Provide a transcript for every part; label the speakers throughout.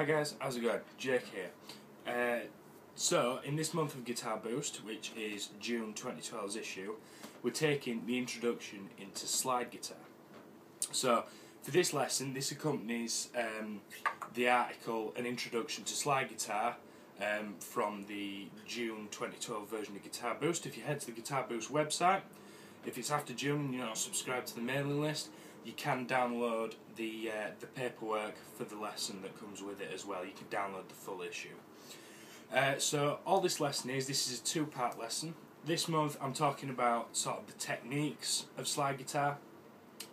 Speaker 1: Hi guys, how's it going? Jake here. So, in this month of Guitar Boost, which is June 2012's issue, we're taking the introduction into slide guitar. So, for this lesson, this accompanies the article An Introduction to Slide Guitar from the June 2012 version of Guitar Boost. If you head to the Guitar Boost website, if it's after June and you're not subscribed to the mailing list, you can download the paperwork for the lesson that comes with it as well. You can download the full issue. So all this lesson is, this is a two-part lesson. This month I'm talking about sort of the techniques of slide guitar,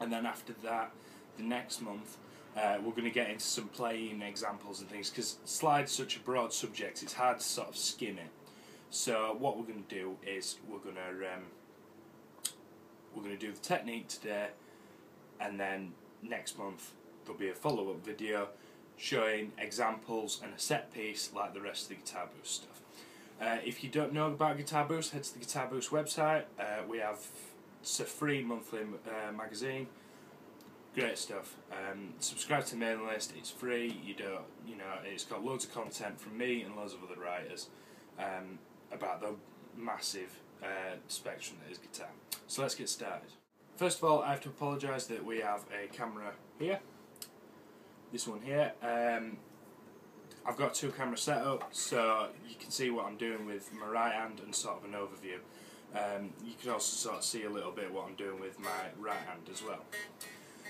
Speaker 1: and then after that, the next month, we're going to get into some playing examples and things, because slide's such a broad subject, it's hard to sort of skim it. So what we're going to do is we're going to do the technique today, and then next month there'll be a follow-up video showing examples and a set piece like the rest of the Guitar Boost stuff. If you don't know about Guitar Boost, head to the Guitar Boost website. It's a free monthly magazine. Great stuff. Subscribe to the mailing list. It's free. It's got loads of content from me and loads of other writers about the massive spectrum that is guitar. So let's get started. First of all, I have to apologise that we have a camera here. This one here. I've got two camera setup, so you can see what I'm doing with my right hand and sort of an overview. You can also sort of see a little bit what I'm doing with my right hand as well.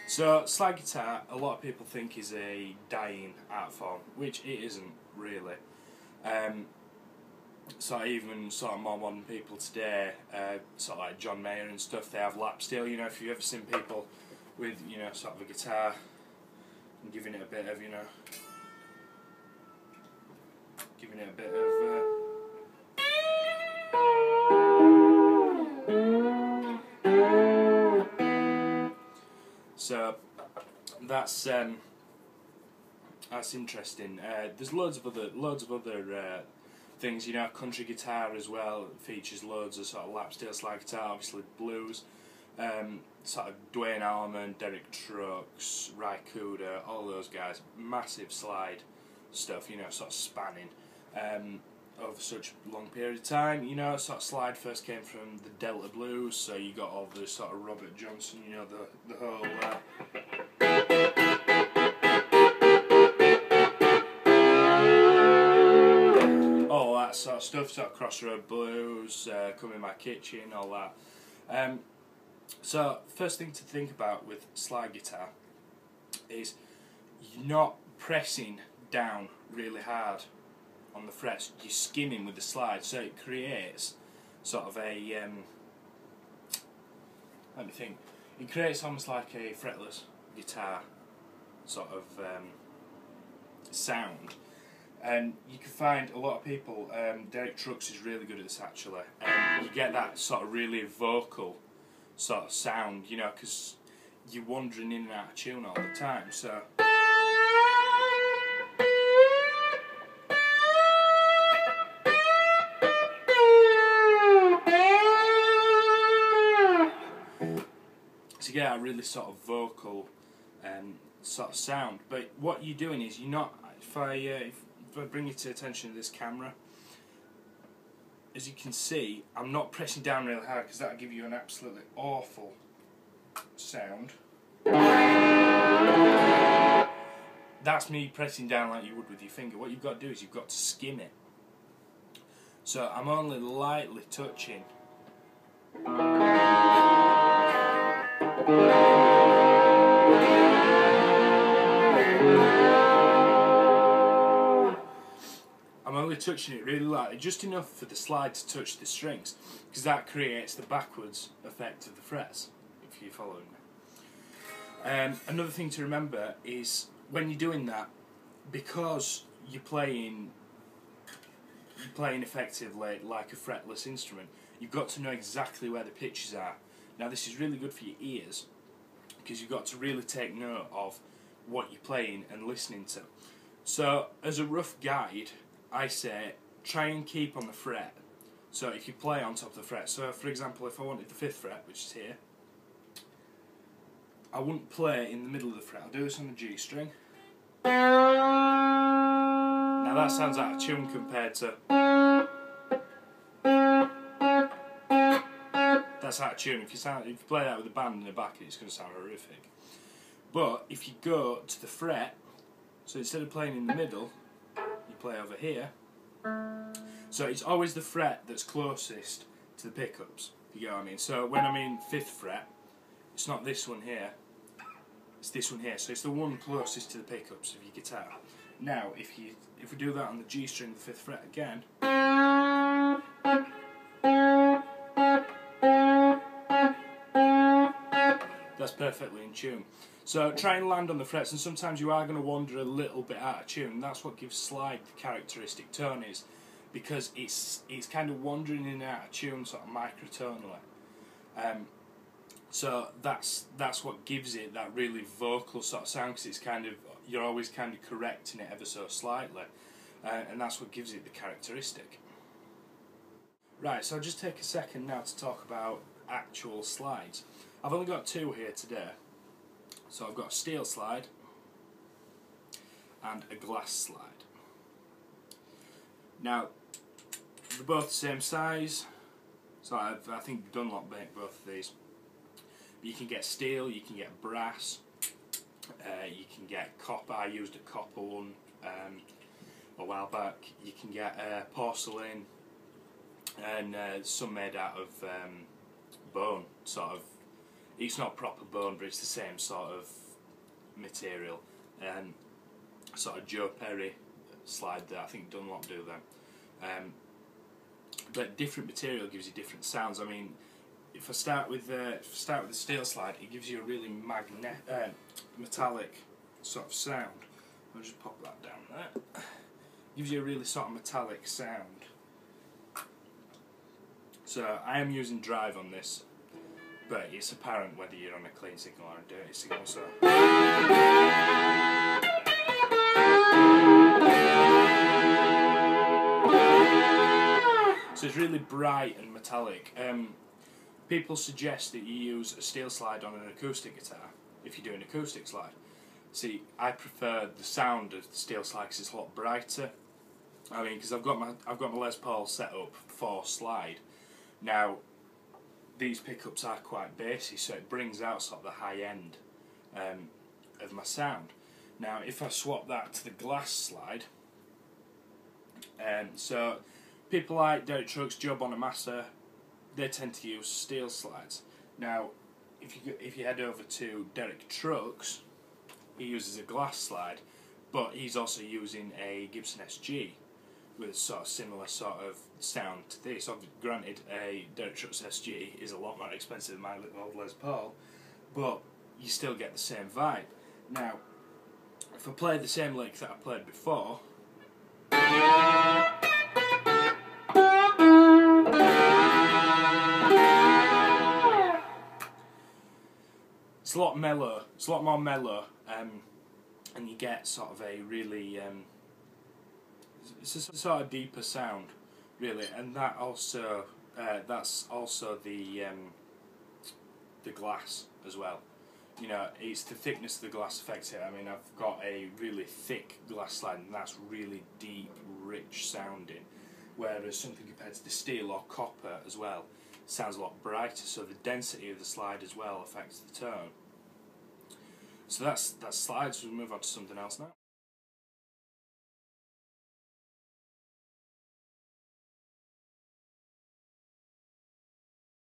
Speaker 1: So slide guitar, a lot of people think is a dying art form, which it isn't really. So even sort of more modern people today, sort of like John Mayer and stuff, they have lap steel. You know, if you've ever seen people with, sort of a guitar and giving it a bit of, So that's interesting. There's loads of other things. Country guitar as well features loads of sort of lap steel slide guitar. Obviously blues, sort of Duane Allman, Derek Trucks, Ry Cooder, all those guys. Massive slide stuff. Sort of spanning over such a long period of time. Sort of slide first came from the Delta blues, so you got all the sort of Robert Johnson, the whole all that sort of stuff, sort of Crossroad Blues, Come In My Kitchen, all that. So first thing to think about with slide guitar is you're not pressing down really hard on the frets, you're skimming with the slide, so it creates sort of a let me think, it creates almost like a fretless guitar sort of sound. And you can find a lot of people, Derek Trucks is really good at this actually, and you get that sort of really vocal sort of sound, because you're wandering in and out of tune all the time. So you get a really sort of vocal sort of sound. But what you're doing is, you're not, if I bring you to attention to this camera, as you can see, I'm not pressing down really hard, because that'll give you an absolutely awful sound. That's me pressing down like you would with your finger. What you've got to do is you've got to skim it. So I'm only lightly touching. I'm only touching it really lightly, just enough for the slide to touch the strings, because that creates the backwards effect of the frets, if you're following me. Another thing to remember is, when you're doing that, because you're playing effectively like a fretless instrument, you've got to know exactly where the pitches are. Now this is really good for your ears, because you've got to really take note of what you're playing and listening to. So as a rough guide, I say try and keep on the fret. So if you play on top of the fret, so for example, if I wanted the 5th fret, which is here, I wouldn't play in the middle of the fret. I'll do this on the G string. Now that sounds out of tune compared to... That's out of tune. If you play that with a band in the back, it's going to sound horrific. But if you go to the fret, so instead of playing in the middle, you play over here. So it's always the fret that's closest to the pickups, if you get what I mean. So when I'm in 5th fret, it's not this one here, it's this one here. So it's the one closest to the pickups of your guitar. Now, if we do that on the G string, the 5th fret again, that's perfectly in tune. So try and land on the frets, and sometimes you are going to wander a little bit out of tune. That's what gives slide the characteristic tone, is because it's kind of wandering in and out of tune, sort of microtonally. So that's what gives it that really vocal sort of sound, because it's kind of, you're always kind of correcting it ever so slightly, and that's what gives it the characteristic. Right, so I'll just take a second now to talk about actual slides. I've only got 2 here today. So I've got a steel slide and a glass slide. Now, they're both the same size, so I think Dunlop make both of these. But you can get steel, you can get brass, you can get copper. I used a copper one a while back. You can get porcelain, and some made out of bone, sort of. It's not proper bone, but it's the same sort of material. Sort of Joe Perry slide that I think Dunlop do them. But different material gives you different sounds. I mean, if I start with the steel slide, it gives you a really metallic sort of sound. I'll just pop that down there. It gives you a really sort of metallic sound. So I am using drive on this, but it's apparent whether you're on a clean signal or a dirty signal. So it's really bright and metallic. People suggest that you use a steel slide on an acoustic guitar if you do an acoustic slide. See, I prefer the sound of the steel slide because it's a lot brighter. I mean, because I've got my Les Paul set up for slide. Now, these pickups are quite bassy, so it brings out sort of the high end of my sound. Now, if I swap that to the glass slide, so people like Derek Trucks, Joe Bonamassa, they tend to use steel slides. Now, if you head over to Derek Trucks, he uses a glass slide, but he's also using a Gibson SG with a sort of similar sort of sound to this. Granted, a Derek Trucks SG is a lot more expensive than my old Les Paul, but you still get the same vibe. Now, if I play the same lick that I played before, it's a lot mellow. It's a lot more mellow, and you get sort of a really it's a sort of deeper sound, really, and that also that's also the glass as well. You know, it's the thickness of the glass affects it. I mean, I've got a really thick glass slide, and that's really deep, rich sounding, whereas something compared to the steel or copper as well sounds a lot brighter, so the density of the slide as well affects the tone. So that's slides. We'll move on to something else now.